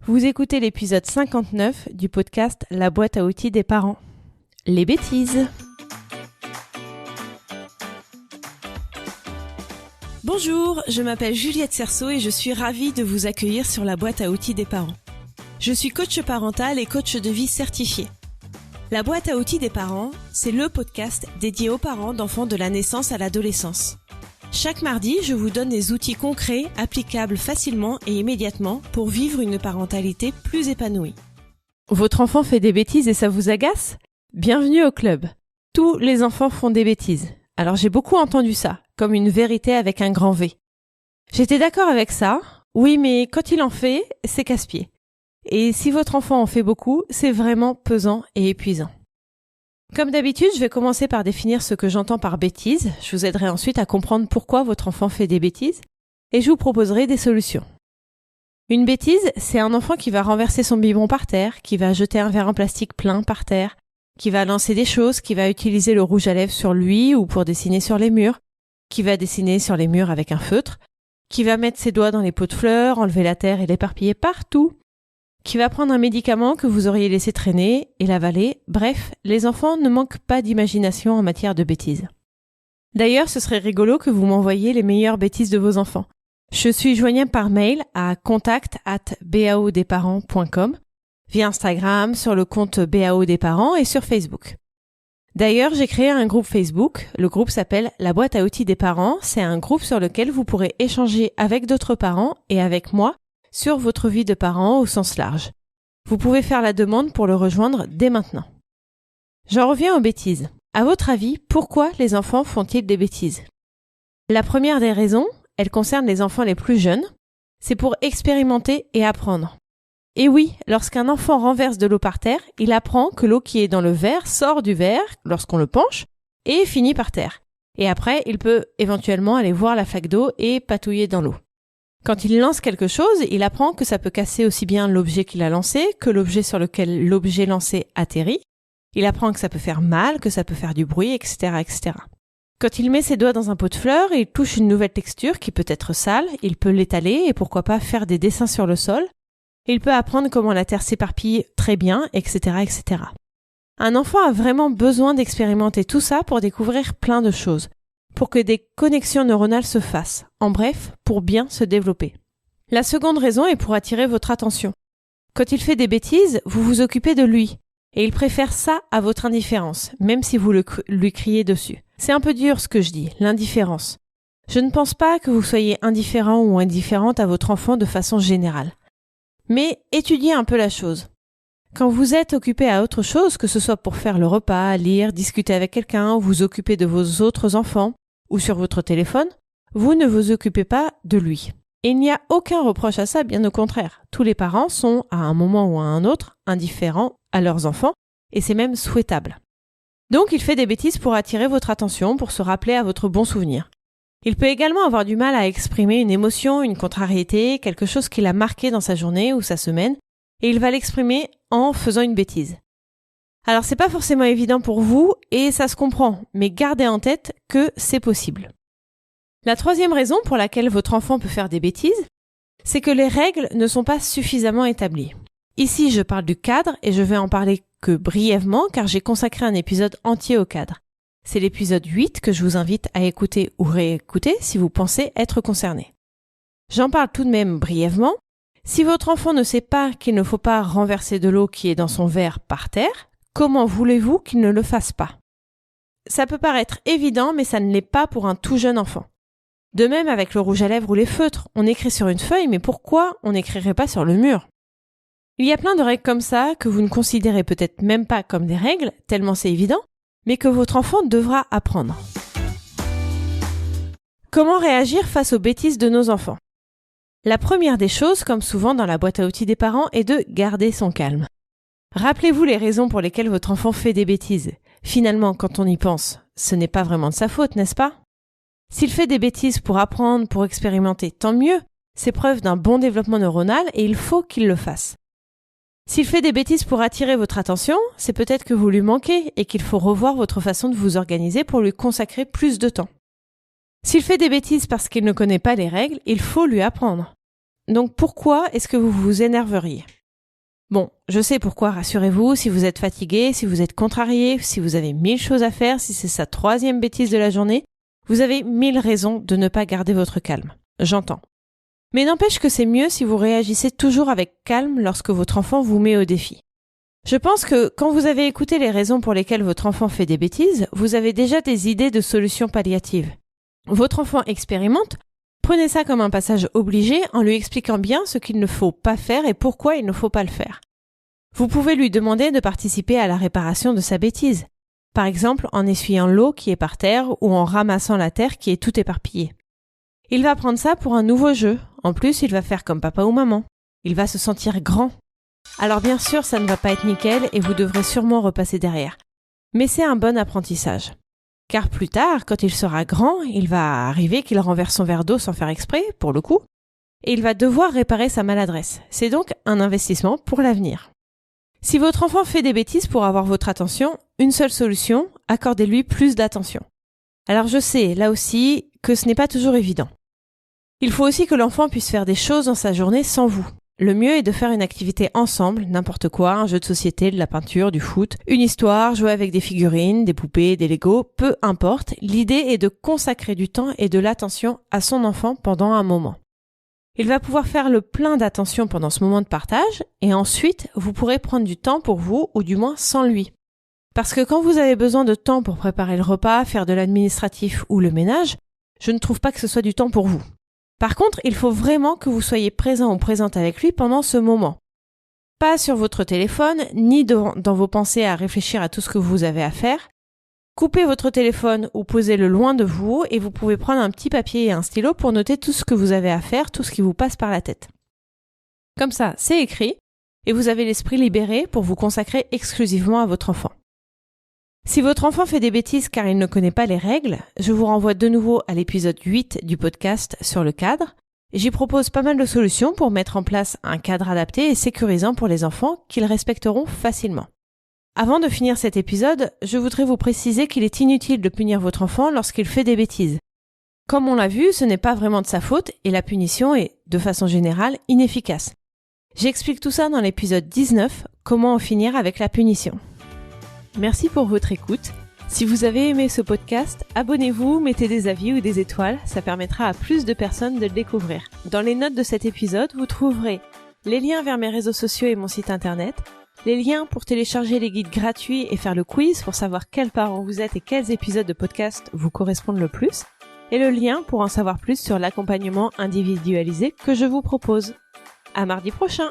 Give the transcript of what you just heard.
Vous écoutez l'épisode 59 du podcast La boîte à outils des parents. Les bêtises. Bonjour, je m'appelle Juliette Cerceau et je suis ravie de vous accueillir sur la boîte à outils des parents. Je suis coach parental et coach de vie certifié. La boîte à outils des parents, c'est le podcast dédié aux parents d'enfants de la naissance à l'adolescence. Chaque mardi, je vous donne des outils concrets, applicables facilement et immédiatement pour vivre une parentalité plus épanouie. Votre enfant fait des bêtises et ça vous agace ? Bienvenue au club. Tous les enfants font des bêtises. Alors j'ai beaucoup entendu ça, comme une vérité avec un grand V. J'étais d'accord avec ça, oui, mais quand il en fait, c'est casse-pied. Et si votre enfant en fait beaucoup, c'est vraiment pesant et épuisant. Comme d'habitude, je vais commencer par définir ce que j'entends par bêtises. Je vous aiderai ensuite à comprendre pourquoi votre enfant fait des bêtises et je vous proposerai des solutions. Une bêtise, c'est un enfant qui va renverser son biberon par terre, qui va jeter un verre en plastique plein par terre, qui va lancer des choses, qui va utiliser le rouge à lèvres sur lui ou pour dessiner sur les murs, qui va dessiner sur les murs avec un feutre, qui va mettre ses doigts dans les pots de fleurs, enlever la terre et l'éparpiller partout, qui va prendre un médicament que vous auriez laissé traîner et l'avaler. Bref, les enfants ne manquent pas d'imagination en matière de bêtises. D'ailleurs, ce serait rigolo que vous m'envoyiez les meilleures bêtises de vos enfants. Je suis joignable par mail à contact@baodesparents.com, via Instagram, sur le compte BAO des parents et sur Facebook. D'ailleurs, j'ai créé un groupe Facebook. Le groupe s'appelle La boîte à outils des parents. C'est un groupe sur lequel vous pourrez échanger avec d'autres parents et avec moi sur votre vie de parent au sens large. Vous pouvez faire la demande pour le rejoindre dès maintenant. J'en reviens aux bêtises. À votre avis, pourquoi les enfants font-ils des bêtises ? La première des raisons, elle concerne les enfants les plus jeunes, c'est pour expérimenter et apprendre. Et oui, lorsqu'un enfant renverse de l'eau par terre, il apprend que l'eau qui est dans le verre sort du verre lorsqu'on le penche et finit par terre. Et après, il peut éventuellement aller voir la flaque d'eau et patouiller dans l'eau. Quand il lance quelque chose, il apprend que ça peut casser aussi bien l'objet qu'il a lancé que l'objet sur lequel l'objet lancé atterrit. Il apprend que ça peut faire mal, que ça peut faire du bruit, etc., etc. Quand il met ses doigts dans un pot de fleurs, il touche une nouvelle texture qui peut être sale, il peut l'étaler et pourquoi pas faire des dessins sur le sol. Il peut apprendre comment la terre s'éparpille très bien, etc., etc. Un enfant a vraiment besoin d'expérimenter tout ça pour découvrir plein de choses, pour que des connexions neuronales se fassent, en bref, pour bien se développer. La seconde raison est pour attirer votre attention. Quand il fait des bêtises, vous vous occupez de lui, et il préfère ça à votre indifférence, même si vous lui criez dessus. C'est un peu dur ce que je dis, l'indifférence. Je ne pense pas que vous soyez indifférent ou indifférente à votre enfant de façon générale. Mais étudiez un peu la chose. Quand vous êtes occupé à autre chose, que ce soit pour faire le repas, lire, discuter avec quelqu'un, ou vous occuper de vos autres enfants, ou sur votre téléphone, vous ne vous occupez pas de lui. Et il n'y a aucun reproche à ça, bien au contraire. Tous les parents sont, à un moment ou à un autre, indifférents à leurs enfants, et c'est même souhaitable. Donc il fait des bêtises pour attirer votre attention, pour se rappeler à votre bon souvenir. Il peut également avoir du mal à exprimer une émotion, une contrariété, quelque chose qui l'a marqué dans sa journée ou sa semaine, et il va l'exprimer en faisant une bêtise. Alors c'est pas forcément évident pour vous, et ça se comprend, mais gardez en tête que c'est possible. La troisième raison pour laquelle votre enfant peut faire des bêtises, c'est que les règles ne sont pas suffisamment établies. Ici, je parle du cadre, et je vais en parler que brièvement, car j'ai consacré un épisode entier au cadre. C'est l'épisode 8 que je vous invite à écouter ou réécouter si vous pensez être concerné. J'en parle tout de même brièvement. Si votre enfant ne sait pas qu'il ne faut pas renverser de l'eau qui est dans son verre par terre, comment voulez-vous qu'il ne le fasse pas ? Ça peut paraître évident, mais ça ne l'est pas pour un tout jeune enfant. De même avec le rouge à lèvres ou les feutres, on écrit sur une feuille, mais pourquoi on n'écrirait pas sur le mur ? Il y a plein de règles comme ça que vous ne considérez peut-être même pas comme des règles, tellement c'est évident, mais que votre enfant devra apprendre. Comment réagir face aux bêtises de nos enfants ? La première des choses, comme souvent dans la boîte à outils des parents, est de garder son calme. Rappelez-vous les raisons pour lesquelles votre enfant fait des bêtises. Finalement, quand on y pense, ce n'est pas vraiment de sa faute, n'est-ce pas ? S'il fait des bêtises pour apprendre, pour expérimenter, tant mieux. C'est preuve d'un bon développement neuronal et il faut qu'il le fasse. S'il fait des bêtises pour attirer votre attention, c'est peut-être que vous lui manquez et qu'il faut revoir votre façon de vous organiser pour lui consacrer plus de temps. S'il fait des bêtises parce qu'il ne connaît pas les règles, il faut lui apprendre. Donc pourquoi est-ce que vous vous énerveriez ? Bon, je sais pourquoi, rassurez-vous, si vous êtes fatigué, si vous êtes contrarié, si vous avez 1000 choses à faire, si c'est sa 3e bêtise de la journée, vous avez 1000 raisons de ne pas garder votre calme. J'entends. Mais n'empêche que c'est mieux si vous réagissez toujours avec calme lorsque votre enfant vous met au défi. Je pense que quand vous avez écouté les raisons pour lesquelles votre enfant fait des bêtises, vous avez déjà des idées de solutions palliatives. Votre enfant expérimente, prenez ça comme un passage obligé en lui expliquant bien ce qu'il ne faut pas faire et pourquoi il ne faut pas le faire. Vous pouvez lui demander de participer à la réparation de sa bêtise, par exemple en essuyant l'eau qui est par terre ou en ramassant la terre qui est tout éparpillée. Il va prendre ça pour un nouveau jeu. En plus, il va faire comme papa ou maman. Il va se sentir grand. Alors bien sûr, ça ne va pas être nickel et vous devrez sûrement repasser derrière. Mais c'est un bon apprentissage. Car plus tard, quand il sera grand, il va arriver qu'il renverse son verre d'eau sans faire exprès, pour le coup, et il va devoir réparer sa maladresse. C'est donc un investissement pour l'avenir. Si votre enfant fait des bêtises pour avoir votre attention, une seule solution, accordez-lui plus d'attention. Alors je sais, là aussi, que ce n'est pas toujours évident. Il faut aussi que l'enfant puisse faire des choses dans sa journée sans vous. Le mieux est de faire une activité ensemble, n'importe quoi, un jeu de société, de la peinture, du foot, une histoire, jouer avec des figurines, des poupées, des Legos, peu importe. L'idée est de consacrer du temps et de l'attention à son enfant pendant un moment. Il va pouvoir faire le plein d'attention pendant ce moment de partage et ensuite, vous pourrez prendre du temps pour vous ou du moins sans lui. Parce que quand vous avez besoin de temps pour préparer le repas, faire de l'administratif ou le ménage, je ne trouve pas que ce soit du temps pour vous. Par contre, il faut vraiment que vous soyez présent ou présente avec lui pendant ce moment. Pas sur votre téléphone, ni dans vos pensées à réfléchir à tout ce que vous avez à faire. Coupez votre téléphone ou posez-le loin de vous et vous pouvez prendre un petit papier et un stylo pour noter tout ce que vous avez à faire, tout ce qui vous passe par la tête. Comme ça, c'est écrit et vous avez l'esprit libéré pour vous consacrer exclusivement à votre enfant. Si votre enfant fait des bêtises car il ne connaît pas les règles, je vous renvoie de nouveau à l'épisode 8 du podcast sur le cadre. J'y propose pas mal de solutions pour mettre en place un cadre adapté et sécurisant pour les enfants qu'ils respecteront facilement. Avant de finir cet épisode, je voudrais vous préciser qu'il est inutile de punir votre enfant lorsqu'il fait des bêtises. Comme on l'a vu, ce n'est pas vraiment de sa faute et la punition est, de façon générale, inefficace. J'explique tout ça dans l'épisode 19, comment en finir avec la punition. Merci pour votre écoute. Si vous avez aimé ce podcast, abonnez-vous, mettez des avis ou des étoiles, ça permettra à plus de personnes de le découvrir. Dans les notes de cet épisode, vous trouverez les liens vers mes réseaux sociaux et mon site internet, les liens pour télécharger les guides gratuits et faire le quiz pour savoir quels parents vous êtes et quels épisodes de podcast vous correspondent le plus, et le lien pour en savoir plus sur l'accompagnement individualisé que je vous propose. À mardi prochain!